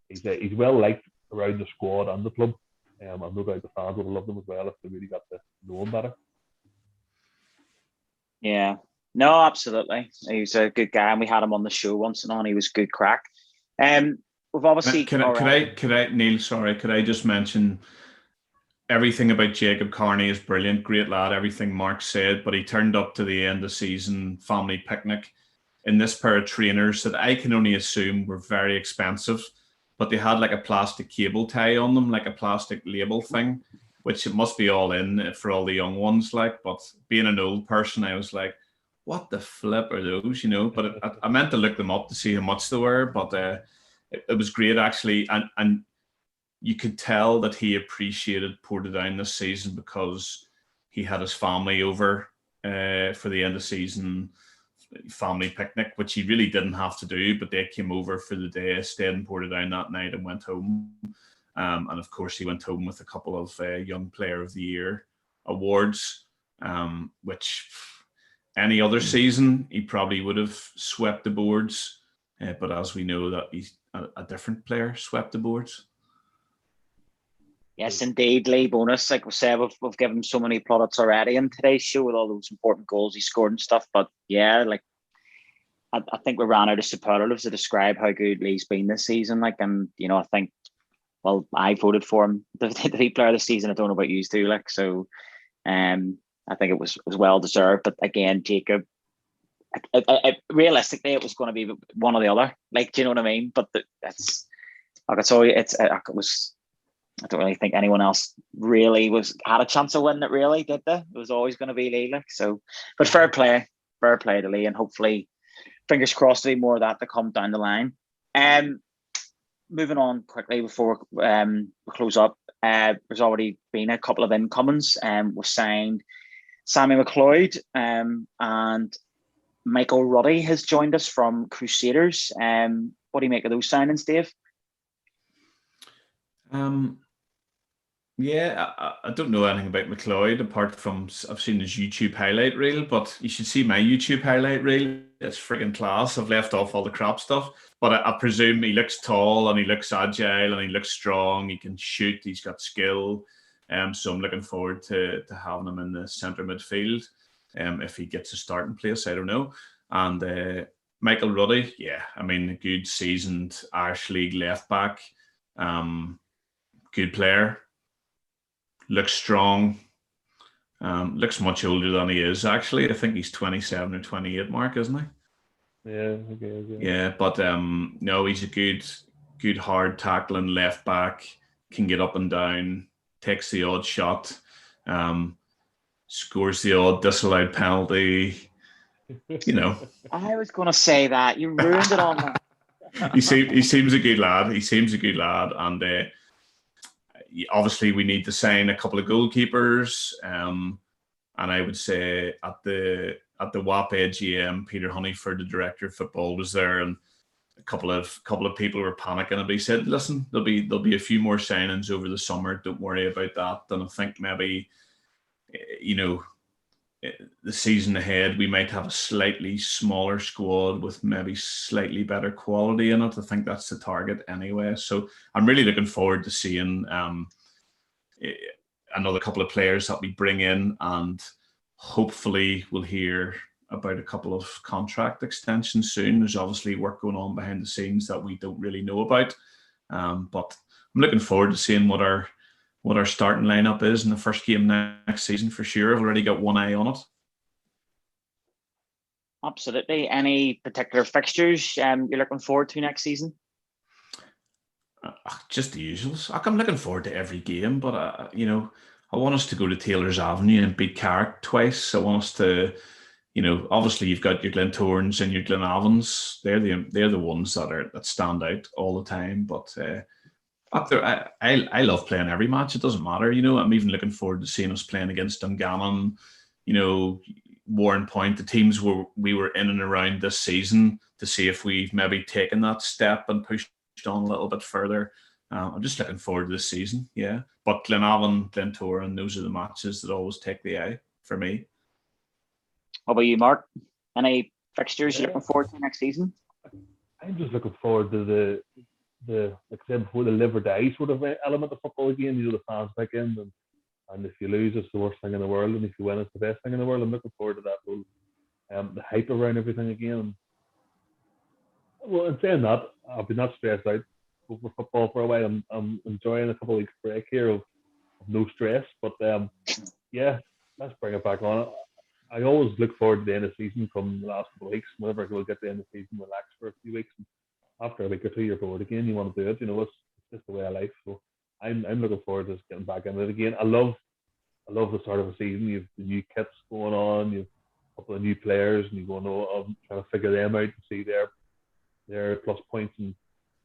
he's well liked around the squad and the club. I've no doubt the fans would have loved him as well if they really got to know him better. Yeah, no, absolutely. He's a good guy, and we had him on the show once and on. He was good crack. We've obviously. Could I, Neil? Sorry, could I just mention everything about Jacob Carney is brilliant, great lad. Everything Mark said, but he turned up to the end of season family picnic in this pair of trainers that I can only assume were very expensive, but they had like a plastic cable tie on them, like a plastic label thing, which it must be all in for all the young ones. But being an old person, I was like, what the flip are those, But I meant to look them up to see how much they were, but it was great actually. And you could tell that he appreciated Portadown this season because he had his family over for the end of season family picnic, which he really didn't have to do, but they came over for the day, stayed in Portadown that night and went home. And of course, he went home with a couple of Young Player of the Year awards, which any other season he probably would have swept the boards. But as we know, that he's a different player swept the boards. Yes, indeed, Lee Bonus. Like we said, we've given him so many plaudits already in today's show with all those important goals he scored and stuff. But yeah, I think we ran out of superlatives to describe how good Lee's been this season. I think, well, I voted for him the player of the season. I don't know about you two, so I think it was well deserved. But again, Jacob, realistically, it was going to be one or the other. Do you know what I mean? But it was. I don't really think anyone else really had a chance of winning it, really, did they? It was always going to be Lee. But fair play to Lee, and hopefully, fingers crossed, there'll be more of that to come down the line. Moving on quickly before we close up, there's already been a couple of incomings. We've signed Sammy McLeod and Michael Ruddy has joined us from Crusaders. What do you make of those signings, Dave? Yeah, I don't know anything about McLeod apart from I've seen his YouTube highlight reel, but you should see my YouTube highlight reel. It's freaking class. I've left off all the crap stuff, but I presume he looks tall and he looks agile and he looks strong. He can shoot. He's got skill. So I'm looking forward to having him in the centre midfield. If he gets a starting place, I don't know. And Michael Ruddy, yeah, I mean, a good seasoned Irish League left back. Good player. Looks strong. Looks much older than he is, actually. I think he's 27 or 28, Mark, isn't he? Yeah, okay. Yeah, but no, he's a good hard tackling left back, can get up and down, takes the odd shot, scores the odd disallowed penalty, you know. I was going to say that. You ruined it on that. He seems a good lad. He seems a good lad, and obviously we need to sign a couple of goalkeepers. And I would say at the WAP AGM, Peter Honeyford, the director of football, was there, and a couple of people were panicking. And he said, "Listen, there'll be a few more signings over the summer. Don't worry about that." And I think maybe, the season ahead, we might have a slightly smaller squad with maybe slightly better quality in it. I think that's the target anyway. So I'm really looking forward to seeing another couple of players that we bring in, and hopefully we'll hear about a couple of contract extensions soon. There's obviously work going on behind the scenes that we don't really know about. But I'm looking forward to seeing what our starting lineup is in the first game next season for sure. I've already got one eye on it. Absolutely. Any particular fixtures you're looking forward to next season? Just the usuals. I'm looking forward to every game, but I want us to go to Taylor's Avenue and beat Carrick twice. I want us to, obviously you've got your Glentorns and your Glenavons. They're the ones that stand out all the time. But I love playing every match. It doesn't matter. I'm even looking forward to seeing us playing against Dungannon, Warren Point, the teams we were in and around this season, to see if we've maybe taken that step and pushed on a little bit further. I'm just looking forward to this season, yeah. But Glenavon, Glentoran, those are the matches that always take the eye for me. How about you, Mark? Any fixtures you're looking forward to next season? I'm just looking forward to the like I said before, the live or die sort of element of football again. The fans back in, and if you lose, it's the worst thing in the world, and if you win, it's the best thing in the world. I'm looking forward to that whole the hype around everything again. Well, in saying that, I've been not stressed out over football for a while. I'm enjoying a couple of weeks break here of no stress. But yeah, let's bring it back on. I always look forward to the end of the season from the last couple of weeks. Whenever we'll get to the end of the season, relax for a few weeks. And after a week or two, you're bored again. You want to do it. It's just the way of life. So I'm looking forward to just getting back into it again. I love the start of the season. You've the new kits going on. You've a couple of new players, and you're going to trying to figure them out and see their plus points and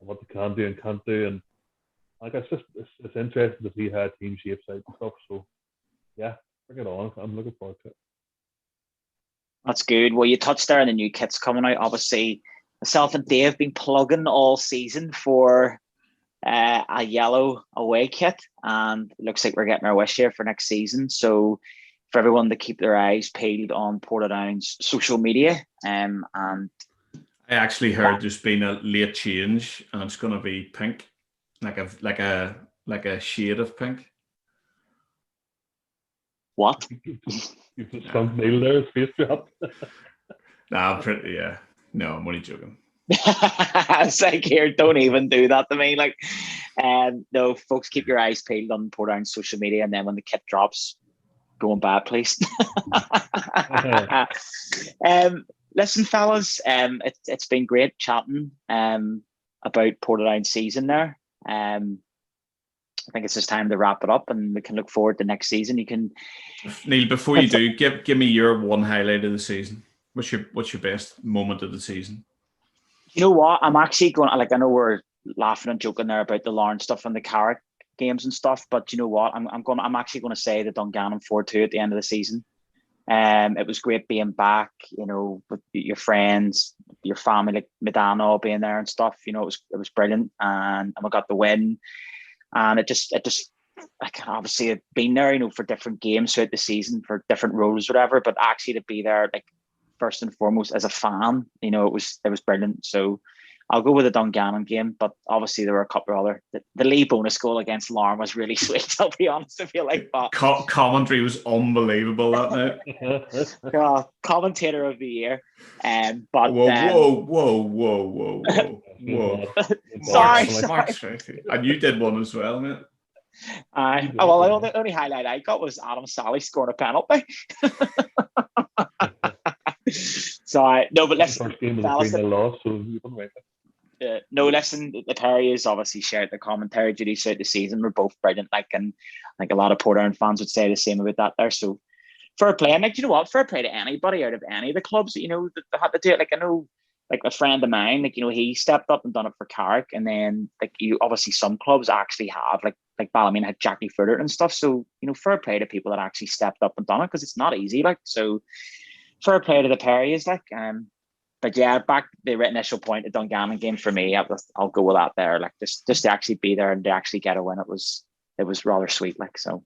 what they can do and can't do. And like it's interesting to see how a team shapes out and stuff. So yeah, bring it on. I'm looking forward to it. That's good. Well, you touched there on the new kits coming out. Obviously, myself and Dave have been plugging all season for a yellow away kit, and it looks like we're getting our wish here for next season. So for everyone to keep their eyes peeled on Portadown's social media. And I actually heard there's been a late change, and it's going to be pink, like a shade of pink. What? You've just sunk Neil there, space drop. Nah, yeah. No, I'm only joking. It's like, here, don't even do that to me. Like, no, folks, keep your eyes peeled on Portadown's social media, and then when the kit drops, go and buy it, please. Listen, fellas, it's been great chatting about Portadown season there. I think it's just time to wrap it up, and we can look forward to next season. You can, Neil, before you do, give me your one highlight of the season. What's your best moment of the season? You know what? I'm actually going. I know we're laughing and joking there about the Lauren stuff and the Carrick games and stuff, but you know what? I'm actually going to say the Dungannon 4-2 at the end of the season. It was great being back, with your friends, your family, like Madonna all being there and stuff. It was brilliant, and we got the win, and it just like obviously I've been there, you know, for different games throughout the season for different roles, whatever. But actually to be there, like first and foremost as a fan, you know, it was brilliant. So I'll go with the Dungannon game, but obviously there were a couple of other. The Lee bonus goal against Larne was really sweet. I'll be honest with you, like that. Commentary was unbelievable that night. Commentator of the year, but whoa. sorry. And you did one as well, mate. Well, the only highlight I got was Adam Sally scoring a penalty. Sorry, no, but listen, first game was a 3-0 loss, so you wouldn't wait. No, listen, the Perry's obviously shared the commentary duties throughout the season. We're both brilliant, like, and like a lot of Port Ireland fans would say the same about that there. So fair play, and like, you know what, fair play to anybody out of any of the clubs, you know, that had to do it. Like, I know, like a friend of mine, like, you know, he stepped up and done it for Carrick, and then like you obviously some clubs actually have like Ballymena had Jackie Footer and stuff. So, you know, fair play to people that actually stepped up and done it, because it's not easy. Like, so fair play to the Perry's, like, but yeah, back the initial point, the Dungannon game for me, I'll go with that there. Like, just to actually be there and to actually get a win, it was rather sweet. Like, so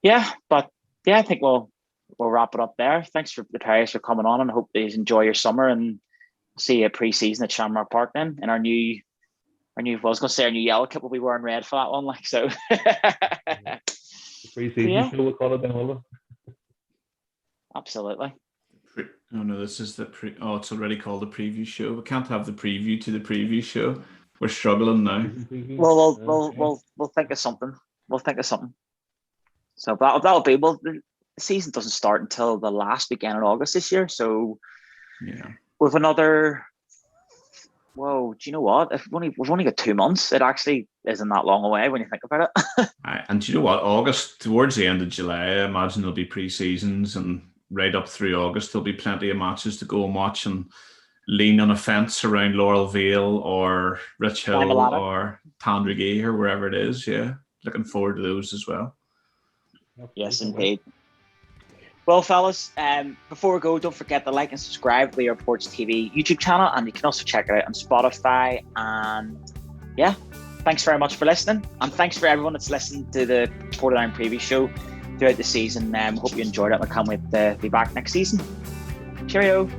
yeah, but yeah, I think we'll wrap it up there. Thanks for the Perry's for coming on, and I hope you enjoy your summer, and see you pre-season at Shamrock Park then. And our new I was going to say our new yellow kit will be wearing red for that one. Like, so. Pre-season show, we'll call it then, will we? Absolutely. Oh no, this is the it's already called the preview show. We can't have the preview to the preview show. We're struggling now. We'll think of something. We'll think of something. So that'll be, well, the season doesn't start until the last weekend in August this year. So yeah, with another. Whoa, do you know what? We've only got 2 months. It actually isn't that long away when you think about it. And do you know what? August, towards the end of July, I imagine there'll be pre-seasons, and right up through August, there'll be plenty of matches to go and watch and lean on a fence around Laurel Vale or Rich Hill or Tandragee or wherever it is. Yeah, looking forward to those as well. Yes, indeed. Well, fellas, before we go, don't forget to like and subscribe to the Reports TV YouTube channel, and you can also check it out on Spotify. And yeah, thanks very much for listening, and thanks for everyone that's listened to the Port Ireland preview show throughout the season. Hope you enjoyed it, and I can't wait to be back next season. Cheerio.